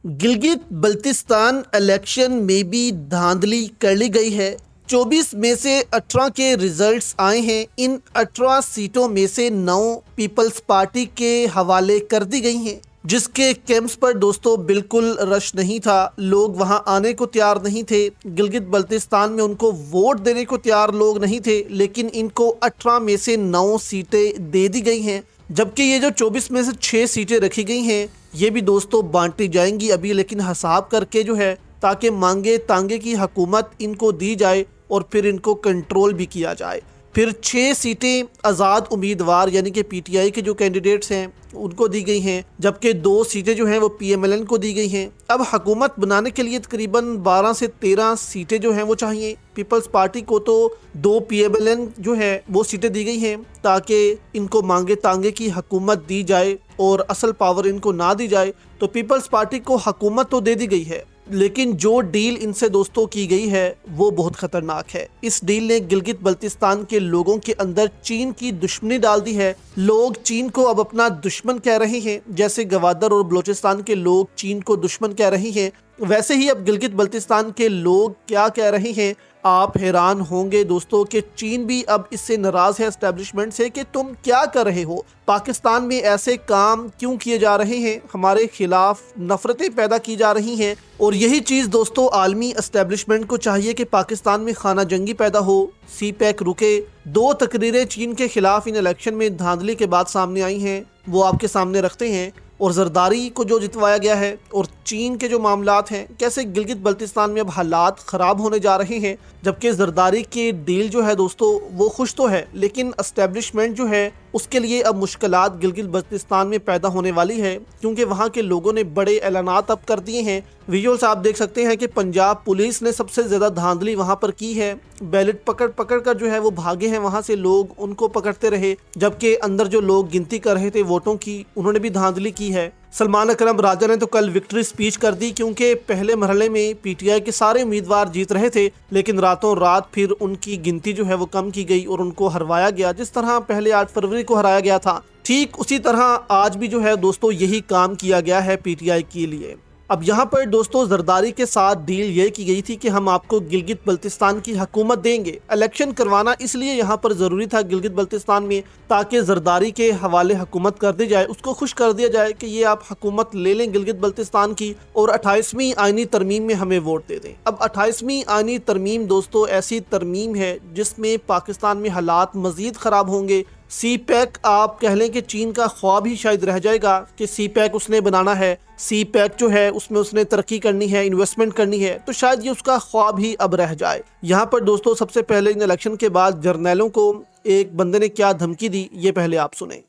Gilgit Baltistan election में भी धांधली कर ली गई है। 24 में से 18 के रिजल्ट्स आए हैं। इन 18 सीटों में से 9 पीपल्स पार्टी के हवाले कर दी गई हैं, जिसके कैंप्स पर दोस्तों बिल्कुल रश नहीं था। लोग वहां आने को तैयार नहीं थे। गिलगित बल्तिस्तान में उनको वोट देने को तैयार लोग नहीं थे, लेकिन इनको 18 में से 9 सीटें दे दी गई हैं। जबकि ये जो 24 में से 6 सीटें रखी गई हैं, ये भी दोस्तों बांटी जाएंगी अभी, लेकिन हिसाब करके जो है, ताकि मांगे तांगे की हुकूमत इनको दी जाए और फिर इनको कंट्रोल भी किया जाए। फिर 6 सीटें आज़ाद उम्मीदवार यानी कि पीटीआई के जो कैंडिडेट्स हैं उनको दी गई हैं, जबकि 2 सीटें जो हैं वो पीएमएलएन को दी गई हैं। अब हुकूमत बनाने के लिए तकरीबन 12 से 13 सीटें जो हैं वो चाहिए। पीपल्स पार्टी को तो 2 पीएमएलएन जो है वो सीटें दी गई हैं, ताकि इनको मांगे तांगे की हुकूमत दी जाए और असल पावर इनको ना दी जाए। तो पीपल्स पार्टी को हुकूमत तो दे दी गई है, लेकिन जो डील इनसे दोस्तों की गई है वो बहुत ख़तरनाक है। इस डील ने गिलगित बल्तिस्तान के लोगों के अंदर चीन की दुश्मनी डाल दी है। लोग चीन को अब अपना दुश्मन कह रहे हैं, जैसे गवादर और बलोचिस्तान के लोग चीन को दुश्मन कह रहे हैं, वैसे ही अब गिलगित बल्तिस्तान के लोग क्या कह रहे हैं। आप हैरान होंगे दोस्तों कि चीन भी अब इससे नाराज़ है एस्टेब्लिशमेंट से कि तुम क्या कर रहे हो, पाकिस्तान में ऐसे काम क्यों किए जा रहे हैं, हमारे खिलाफ नफरतें पैदा की जा रही हैं। और यही चीज़ दोस्तों आलमी एस्टेब्लिशमेंट को चाहिए कि पाकिस्तान में खाना जंगी पैदा हो, CPEC रुके। 2 तकरीरें चीन के खिलाफ इन इलेक्शन में धांधली के बाद सामने आई हैं, वो आपके सामने रखते हैं। और जरदारी को जो जितवाया गया है और चीन के जो मामलात हैं, कैसे गिलगित बल्तिस्तान में अब हालात ख़राब होने जा रहे हैं। जबकि जरदारी की डील जो है दोस्तों वो खुश तो है, लेकिन एस्टेब्लिशमेंट जो है उसके लिए अब मुश्किलात गिलगित बल्तिस्तान में पैदा होने वाली है, क्योंकि वहाँ के लोगों ने बड़े ऐलानात अब कर दिए हैं। विजुअल्स आप देख सकते हैं कि पंजाब पुलिस ने सबसे ज़्यादा धांधली वहाँ पर की है। बैलेट पकड़ पकड़ कर जो है वो भागे हैं वहाँ से लोग, उनको पकड़ते रहे, जबकि अंदर जो लोग गिनती कर रहे थे वोटों की, उन्होंने भी धांधली की है। सलमान अकरम राजा ने तो कल विक्ट्री स्पीच कर दी, क्योंकि पहले मरहले में पीटीआई के सारे उम्मीदवार जीत रहे थे, लेकिन रातों रात फिर उनकी गिनती जो है वो कम की गई और उनको हरवाया गया। जिस तरह पहले 8 फरवरी को हराया गया था, ठीक उसी तरह आज भी जो है दोस्तों यही काम किया गया है पीटीआई के लिए। अब यहाँ पर दोस्तों जरदारी के साथ डील ये की गई थी कि हम आपको गिलगित बल्तिस्तान की हुकूमत देंगे। इलेक्शन करवाना इसलिए यहाँ पर ज़रूरी था गिलगित बल्तिस्तान में, ताकि जरदारी के हवाले हुकूमत कर दी जाए, उसको खुश कर दिया जाए कि ये आप हुकूमत ले लें गिलगित बल्तिस्तान की और 28वीं आईनी तरमीम में हमें वोट दे दें। अब 28वीं आईनी तरमीम दोस्तों ऐसी तरमीम है जिसमें पाकिस्तान में हालात मज़ीद ख़राब होंगे। CPEC आप कह लें कि चीन का ख्वाब ही शायद रह जाएगा कि CPEC उसने बनाना है। CPEC जो है उसमें उसने तरक्की करनी है, इन्वेस्टमेंट करनी है, तो शायद ये उसका ख्वाब ही अब रह जाए। यहाँ पर दोस्तों सबसे पहले इन इलेक्शन के बाद जर्नैलों को एक बंदे ने क्या धमकी दी, ये पहले आप सुने।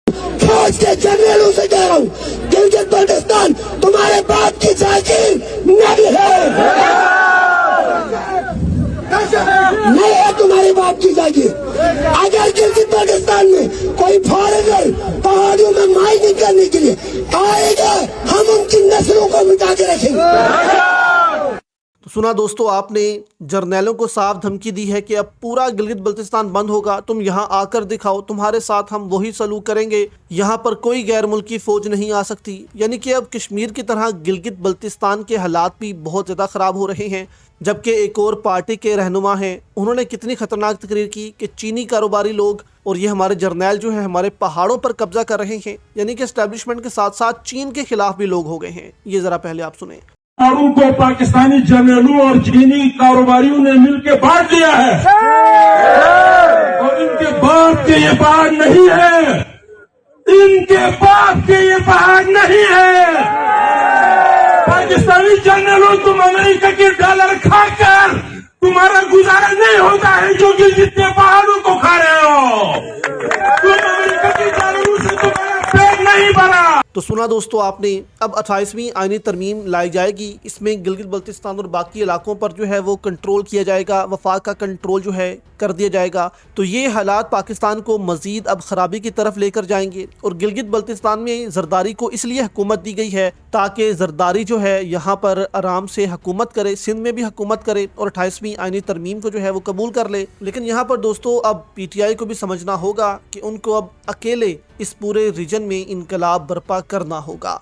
फौज के जर्नैलों से कह रहा हूँ, गिलगित बल्तिस्तान तुम्हारे बाप की जागीर नहीं है तुम्हारे बाप की जागीर। अगर गिलगित बल्तिस्तान में कोई फॉरेनर पहाड़ियों में माइनिंग करने के लिए आएगा, हम उनकी नस्लों को मिटा के रखेंगे। तो सुना दोस्तों आपने, जर्नैलों को साफ धमकी दी है कि अब पूरा गिलगित बल्तिस्तान बंद होगा, तुम यहाँ आकर दिखाओ, तुम्हारे साथ हम वही सलूक करेंगे, यहाँ पर कोई गैर मुल्की फौज नहीं आ सकती। यानी कि अब कश्मीर की तरह गिलगित बल्तिस्तान के हालात भी बहुत ज़्यादा ख़राब हो रहे हैं। जबकि एक और पार्टी के रहनुमा हैं, उन्होंने कितनी ख़तरनाक तकरीर की कि चीनी कारोबारी लोग और ये हमारे जर्नैल जो है हमारे पहाड़ों पर कब्जा कर रहे हैं। यानी कि एस्टेब्लिशमेंट के साथ साथ चीन के खिलाफ भी लोग हो गए हैं। ये ज़रा पहले आप सुने। पहाड़ों को पाकिस्तानी जर्नैलों और चीनी कारोबारियों ने मिलकर बांट दिया है और इनके बाप के ये पहाड़ नहीं है, इनके बाप के ये पहाड़ नहीं है। पाकिस्तानी जर्नैलों, तुम अमेरिका के डॉलर खाकर तुम्हारा गुजारा नहीं होता है, जो कि जितने पहाड़ों को खा रहे हो, तुम अमेरिका के डॉलरों से तुम्हारा पेट नहीं भरा। तो सुना दोस्तों आपने, अब 28वीं आईनी तरमीम लाई जाएगी। इसमें गिलगित बल्तिस्तान और बाकी इलाकों पर जो है वो कंट्रोल किया जाएगा, वफाक का कंट्रोल जो है कर दिया जाएगा। तो ये हालात पाकिस्तान को मज़ीद अब ख़राबी की तरफ लेकर जाएंगे। और गिलगित बल्तिस्तान में जरदारी को इसलिए हुकूमत दी गई है ताकि जरदारी जो है यहाँ पर आराम से हुकूमत करे, सिंध में भी हुकूमत करे और 28वीं आईनी तरमीम को जो है वो कबूल कर ले। लेकिन यहाँ पर दोस्तों अब PTI को भी समझना होगा कि उनको अब अकेले इस पूरे रीजन में इनकलाब बर्पा करना होगा।